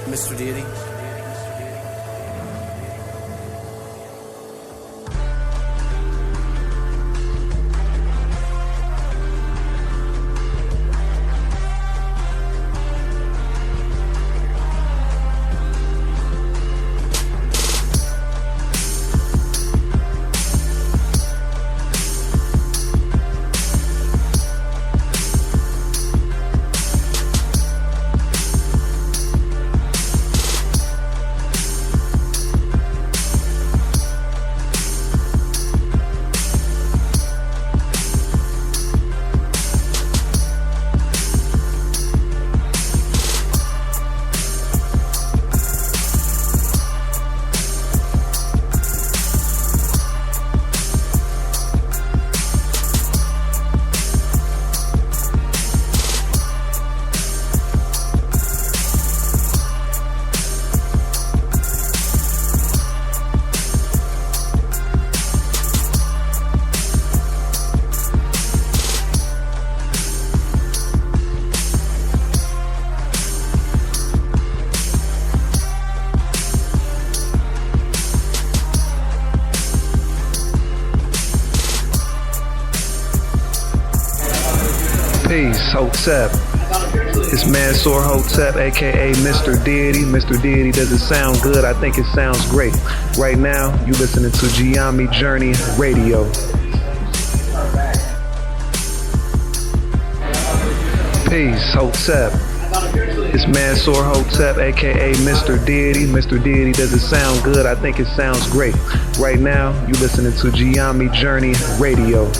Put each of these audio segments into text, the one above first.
Mr. Deity. Peace, Hotep. It's Mansour Hotep, aka Mr. Deity. Mr. Deity, does it sound good? I think it sounds great. Right now, you listening to Giami Journey Radio. Peace, Hotep. It's Mansour Hotep, aka Mr. Deity. Mr. Deity, does it sound good? I think it sounds great. Right now, you listening to Giami Journey Radio.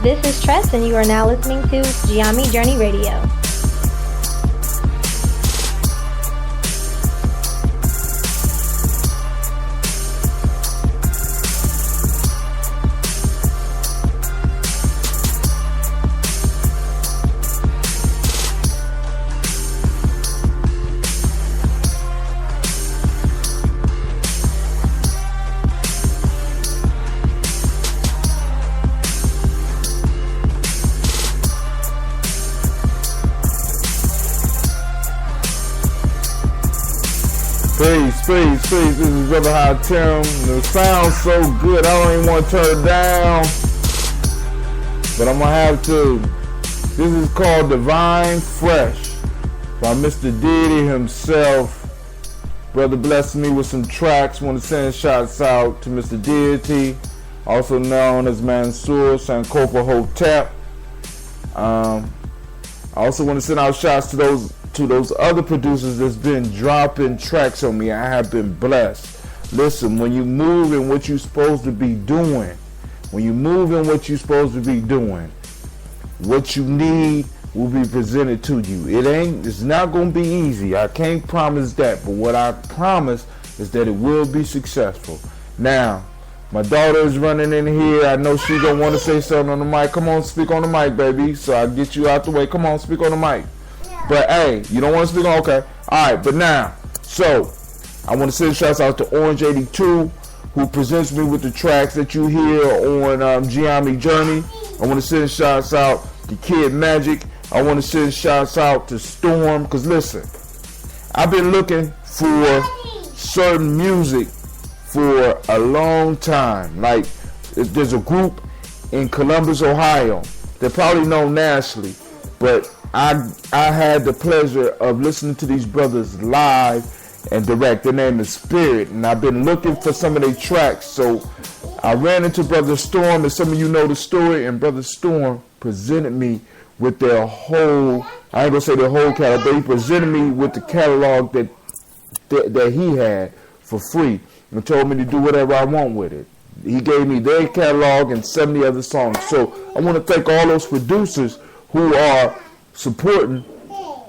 This is Tress, and you are now listening to Giami Journey Radio. Peace. This is Brother High Tim. It sounds so good, I don't even want to turn it down, but I'm going to have to. This is called Divine Fresh by Mr. Deity himself. Brother blessed me with some tracks. Want to send shouts out to Mr. Deity, also known as Mansour Sankofa Hotep. I also want to send out shouts to those other producers that's been dropping tracks on me. I have been blessed. Listen, when you move in what you're supposed to be doing, what you need will be presented to you. It's not going to be easy. I can't promise that, but what I promise is that it will be successful. Now, my daughter is running in here. I know she's going to want to say something on the mic. Come on, speak on the mic, baby, so I'll get you out the way. Come on, speak on the mic. But hey, you don't want to speak on? Okay. Alright, but now, so I want to send shouts out to Orange 82, who presents me with the tracks that you hear on Giami Journey. I want to send shouts out to Kid Magic. I want to send shouts out to Storm. Because listen, I've been looking for certain music for a long time. Like, there's a group in Columbus, Ohio. They're probably known nationally, but I had the pleasure of listening to these brothers live and direct. Their name is Spirit, and I've been looking for some of their tracks. So I ran into Brother Storm, and some of you know the story, and Brother Storm presented me with their whole, I ain't gonna say their whole catalog, but he presented me with the catalog that he had for free and told me to do whatever I want with it. He gave me their catalog and 70 other songs. So I want to thank all those producers who are supporting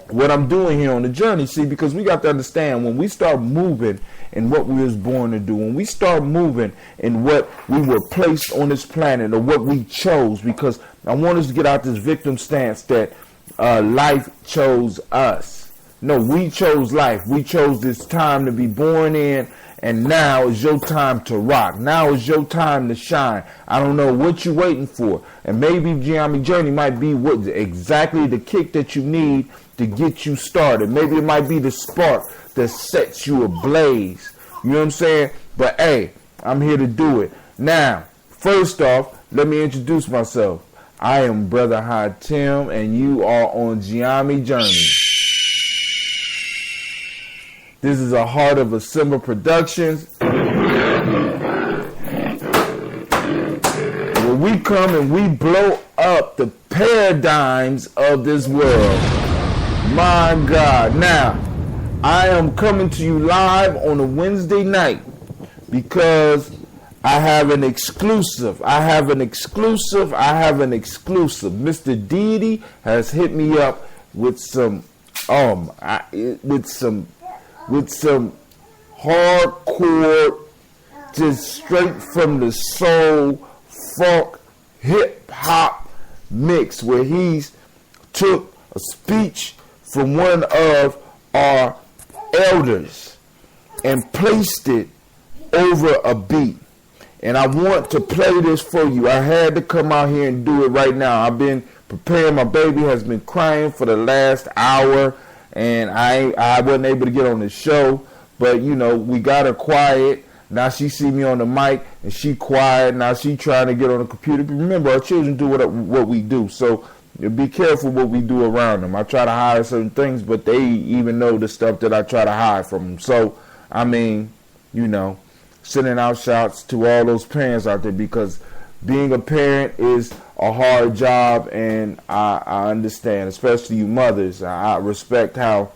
what I'm doing here on the journey. See, because we got to understand, when we start moving in what we was born to do, when we start moving in what we were placed on this planet or what we chose, because I want us to get out this victim stance that life chose us. No, we chose life. We chose this time to be born in, and now is your time to rock. Now is your time to shine. I don't know what you're waiting for. And maybe Giammi Journey might be what exactly the kick that you need to get you started. Maybe it might be the spark that sets you ablaze. You know what I'm saying? But hey, I'm here to do it. Now, first off, let me introduce myself. I am Brother High Tim, and you are on Giammi Journey. This is a Heart of a Simba Productions. Where we come and we blow up the paradigms of this world. My God. Now, I am coming to you live on a Wednesday night because I have an exclusive. Mr. Deity has hit me up with some hardcore, just straight from the soul, funk, hip hop mix, where he's took a speech from one of our elders and placed it over a beat. And I want to play this for you. I had to come out here and do it right now. I've been preparing. My baby has been crying for the last hour, and I wasn't able to get on the show. But, you know, we got her quiet. Now she see me on the mic, and she quiet. Now she trying to get on the computer. But remember, our children do what we do. So be careful what we do around them. I try to hide certain things, but they even know the stuff that I try to hide from them. So, I mean, you know, sending out shouts to all those parents out there, because being a parent is a hard job, and I understand, especially you mothers. I respect how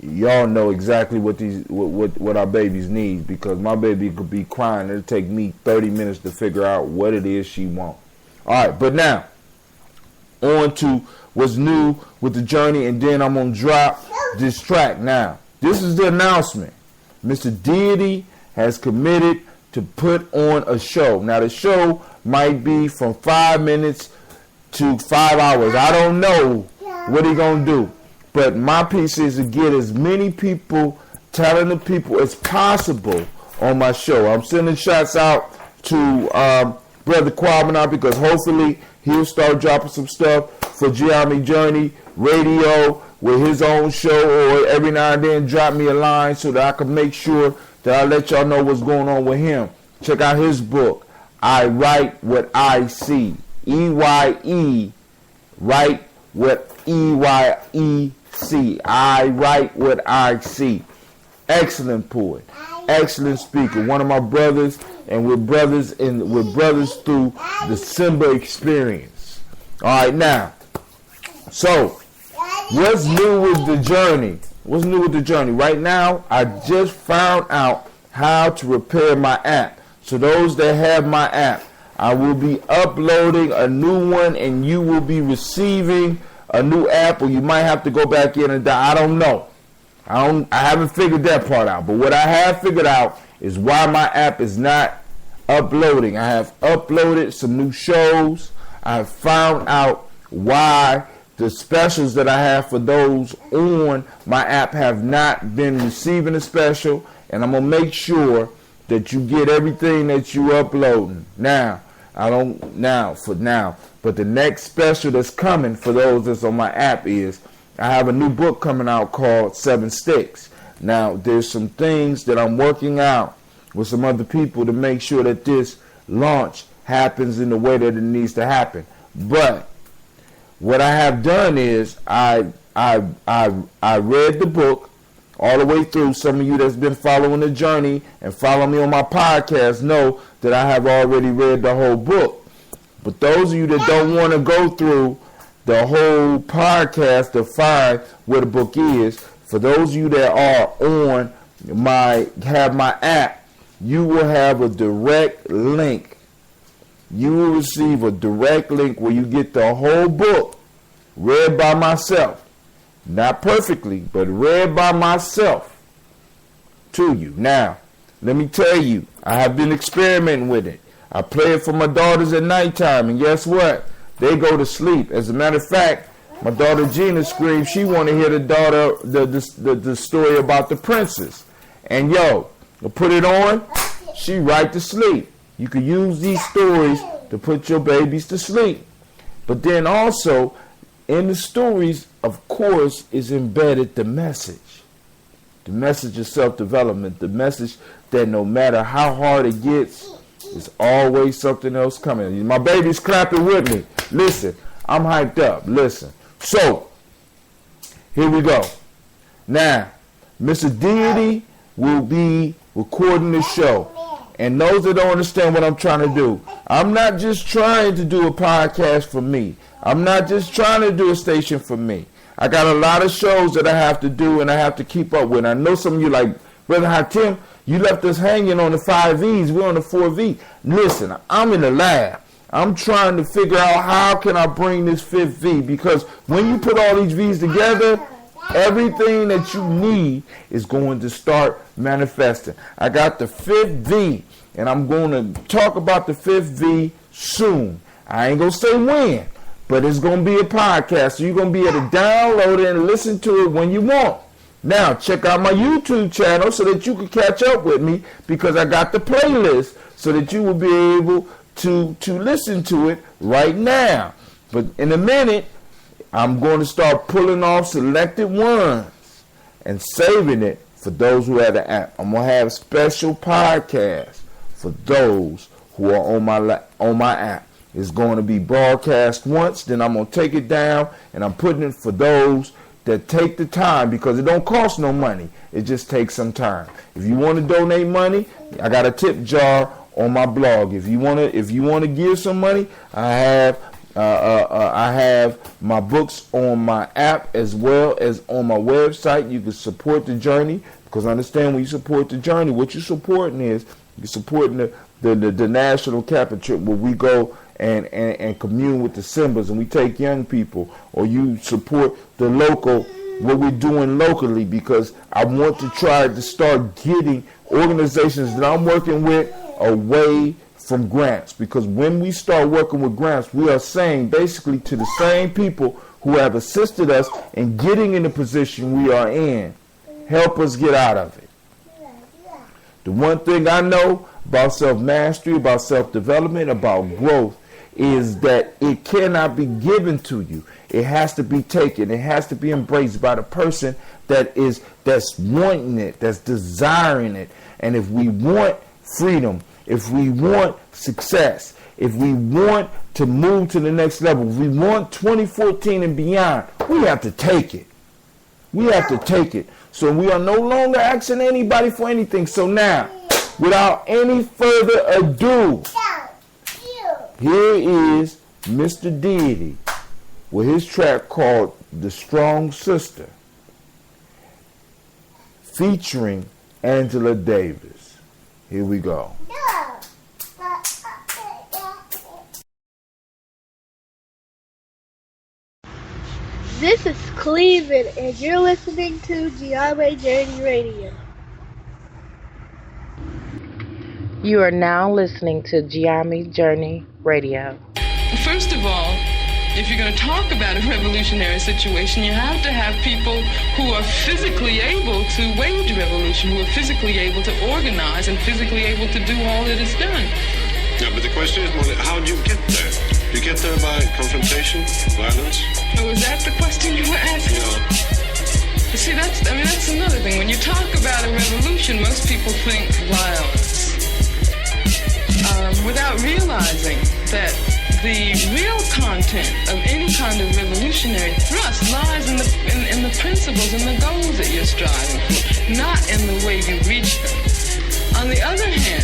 y'all know exactly what our babies need, because my baby could be crying. It'll take me 30 minutes to figure out what it is she wants. All right, but now on to what's new with the journey, and then I'm gonna drop this track. Now, this is the announcement. Mr. Deity has committed to put on a show. Now, the show might be from 5 minutes to 5 hours. I don't know what he's going to do. But my piece is to get as many people, talented people as possible on my show. I'm sending shots out to Brother Kwame, because hopefully he'll start dropping some stuff for Giammi Journey Radio with his own show, or every now and then drop me a line so that I can make sure that I let y'all know what's going on with him. Check out his book, I Write What I See. E-Y-E, write what E-Y-E-C. I write what I see. Excellent poet, excellent speaker. One of my brothers, and we're brothers through the Simba experience. All right, now, so what's new with the journey? What's new with the journey? Right now, I just found out how to repair my app. So those that have my app, I will be uploading a new one, and you will be receiving a new app, or you might have to go back in and I don't know. I haven't figured that part out. But what I have figured out is why my app is not uploading. I have uploaded some new shows. I have found out why the specials that I have for those on my app have not been receiving a special, and I'm gonna make sure that you get everything that you uploading. Now, but the next special that's coming for those that's on my app is I have a new book coming out called 7 Sticks. Now, there's some things that I'm working out with some other people to make sure that this launch happens in the way that it needs to happen. But what I have done is I read the book all the way through. Some of you that's been following the journey and follow me on my podcast know that I have already read the whole book. But those of you that don't want to go through the whole podcast to find where the book is, for those of you that are on my app, you will have a direct link. You will receive a direct link where you get the whole book read by myself. Not perfectly, but read by myself to you. Now, let me tell you, I have been experimenting with it. I play it for my daughters at nighttime, and guess what? They go to sleep. As a matter of fact, My daughter Gina screams she want to hear the story about the princess. And yo, I put it on, she right to sleep. You can use these stories to put your babies to sleep. But then also, in the stories, of course, is embedded the message. The message of self-development. The message that no matter how hard it gets, there's always something else coming. My baby's clapping with me. Listen, I'm hyped up. Listen. So, here we go. Now, Mr. Deity will be recording the show. And those that don't understand what I'm trying to do, I'm not just trying to do a podcast for me. I'm not just trying to do a station for me. I got a lot of shows that I have to do and I have to keep up with. I know some of you like, Brother Hatim, you left us hanging on the 5 V's. We're on the 4 V. Listen, I'm in the lab. I'm trying to figure out how can I bring this 5th V, because when you put all these V's together, everything that you need is going to start manifesting. I got the 5th V, and I'm going to talk about the 5th V soon. I ain't going to say when, but it's going to be a podcast, so you're going to be able to download it and listen to it when you want. Now, check out my YouTube channel so that you can catch up with me, because I got the playlist so that you will be able to listen to it right now. But in a minute, I'm going to start pulling off selected ones and saving it for those who have the app. I'm going to have special podcasts for those who are on my app. It's going to be broadcast once, then I'm going to take it down, and I'm putting it for those that take the time, because it don't cost no money. It just takes some time. If you want to donate money, I got a tip jar on my blog. If you want to give some money, I have my books on my app as well as on my website. You can support the journey, because understand, when you support the journey, what you're supporting is you're supporting the national capital trip, where we go and commune with the Simbas, and we take young people, or you support the local, what we're doing locally, because I want to try to start getting organizations that I'm working with away from grants, because when we start working with grants, we are saying basically to the same people who have assisted us in getting in the position we are in, help us get out of it. The one thing I know about self-mastery, about self-development, about growth, is that it cannot be given to you. It has to be taken. It has to be embraced by the person that's wanting it, that's desiring it. And if we want freedom, if we want success, if we want to move to the next level, if we want 2014 and beyond, we have to take it. We have to take it. So we are no longer asking anybody for anything. So now, without any further ado, here is Mr. Deity with his track called The Strong Sister, featuring Angela Davis. Here we go. This is Cleveland, and you're listening to Giame Journey Radio. You are now listening to Giame Journey Radio. First of all, if you're going to talk about a revolutionary situation, you have to have people who are physically able to wage revolution, who are physically able to organize and physically able to do all that is done. Yeah, but the question is, how do you get there? You get there by confrontation, violence? Oh, is that the question you were asking? Yeah. See, that's another thing. When you talk about a revolution, most people think violence, without realizing that the real content of any kind of revolutionary thrust lies in the principles and the goals that you're striving for, not in the way you reach them. On the other hand,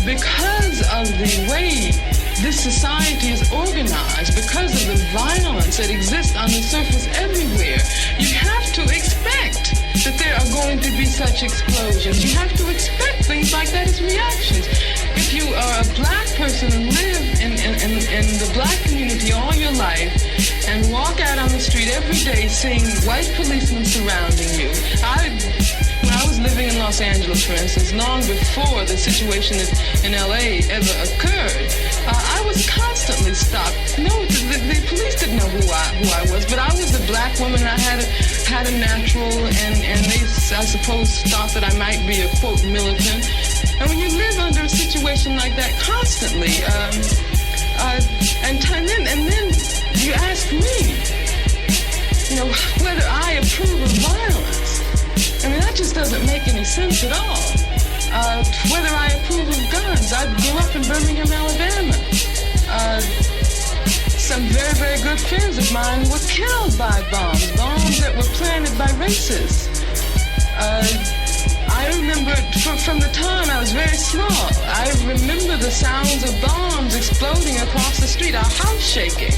because of the way this society is organized, because of the violence that exists on the surface everywhere, you have to expect that there are going to be such explosions. You have to expect things like that as reactions. If you are a black person and live in the black community all your life and walk out on the street every day seeing white policemen surrounding you, when I was was living in Los Angeles, for instance, long before the situation in L.A. ever occurred, I was constantly stopped. No, the police didn't know who I was, but I was a black woman. I had a natural, and they, I suppose, thought that I might be a, quote, militant. And when you live under a situation like that constantly, and then you ask me, whether I approve of violence. I mean, that just doesn't make any sense at all. Whether I approve of guns. I grew up in Birmingham, Alabama. Some very, very good friends of mine were killed by bombs that were planted by racists. I remember from the time I was very small, I remember the sounds of bombs exploding across the street, our house shaking.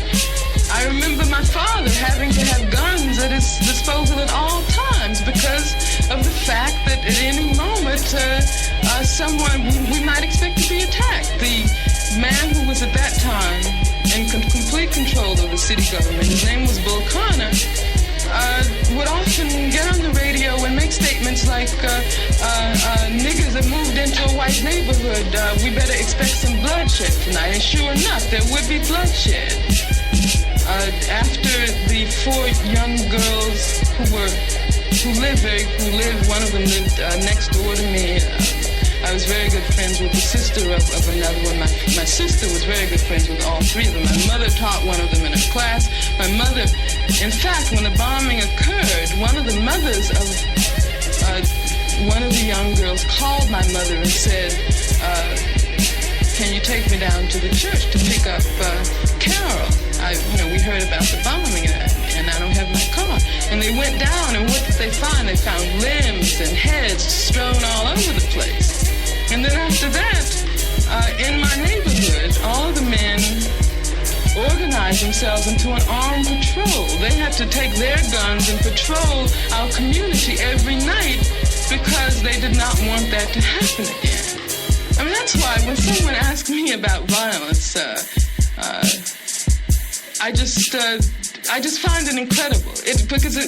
I remember my father having to have guns at his disposal at all times because of the fact that at any moment we might expect to be attacked. The man who was at that time in complete control of the city government, his name was Bull Connor, would often get on the radio and make statements like, niggers have moved into a white neighborhood, we better expect some bloodshed tonight. And sure enough, there would be bloodshed. After the 4 young girls who lived, one of them lived next door to me. I was very good friends with the sister of another one. My sister was very good friends with all 3 of them. My mother taught one of them in her class. My mother, in fact, when the bombing occurred, one of the mothers of one of the young girls called my mother and said, can you take me down to the church to pick up Carol? We heard about the bombing and I don't have my car. And they went down, and what did they find? They found limbs and heads strewn all over the place. And then after that, in my neighborhood, all of the men organized themselves into an armed patrol. They had to take their guns and patrol our community every night because they did not want that to happen again. I mean, that's why when someone asks me about violence, I just find it incredible.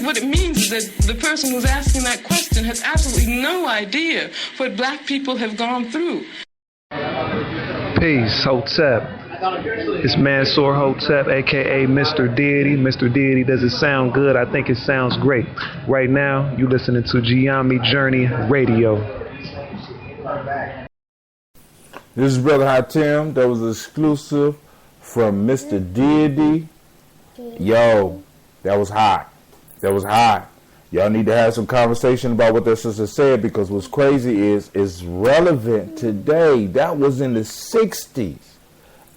What it means is that the person who's asking that question has absolutely no idea what black people have gone through. Peace, Hotep. It's Mansour Hotep, a.k.a. Mr. Deity. Mr. Deity, does it sound good? I think it sounds great. Right now, you listening to Giami Journey Radio. This is Brother Hatem. That was exclusive from Mr. Deity. Yo, that was hot. That was hot. Y'all need to have some conversation about what that sister said, because what's crazy is it's relevant today. That was in the 60s.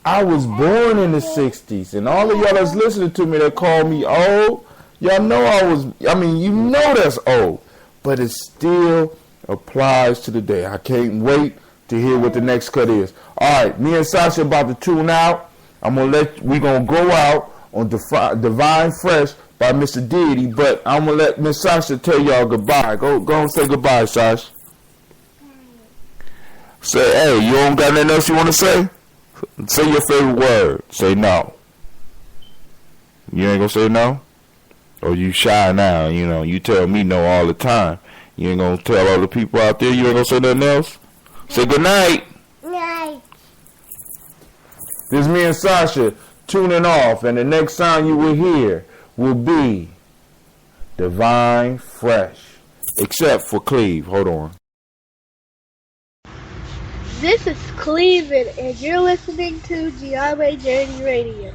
I was born in the 60s. And all of y'all that's listening to me that call me old, y'all know you know that's old. But it still applies to the day. I can't wait to hear what the next cut is. All right, me and Sasha about to tune out. We're going to go out on Divine Fresh by Mr. Deity, but I'm going to let Miss Sasha tell y'all goodbye. Go and say goodbye, Sasha. Say, hey, you don't got nothing else you want to say? Say your favorite word. Say no. You ain't going to say no? Or you shy now, you tell me no all the time. You ain't going to tell all the people out there you ain't going to say nothing else? Say good night. Night. This is me and Sasha tuning off, and the next sound you will hear will be Divine Fresh. Except for Cleve. Hold on. This is Cleveland, and you're listening to Giami Journey Radio.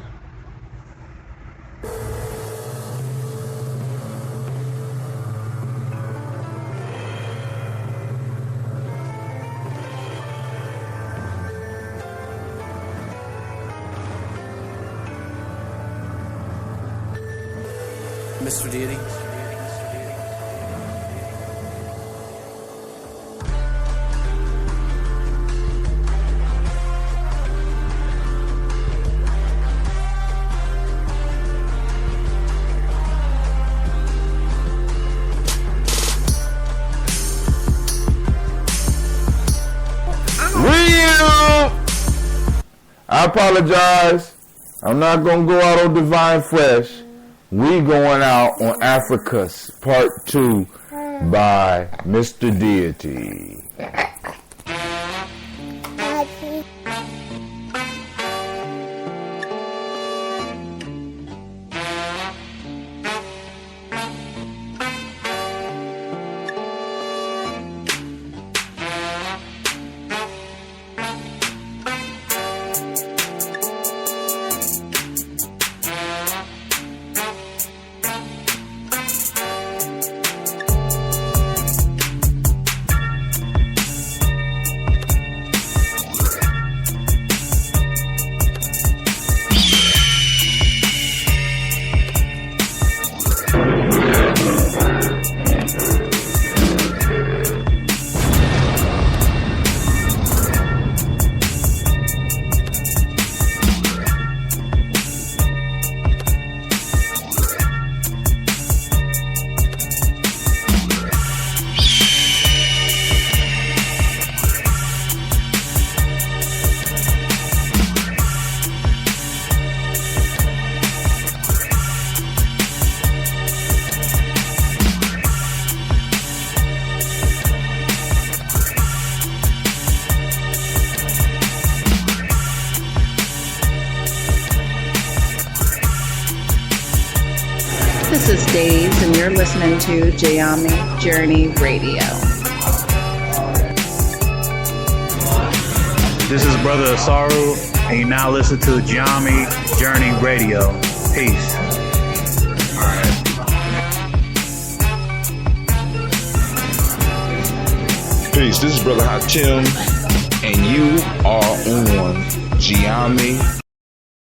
Mr. Deity. I apologize. I'm not going to go out on Divine Fresh. We going out on Africa's Part 2. by Mr. Deity. This is Days, and you're listening to Giami Journey Radio. This is Brother Asaru, and you now listen to Giami Journey Radio. Peace. Peace. This is Brother Hatim, and you are on Giami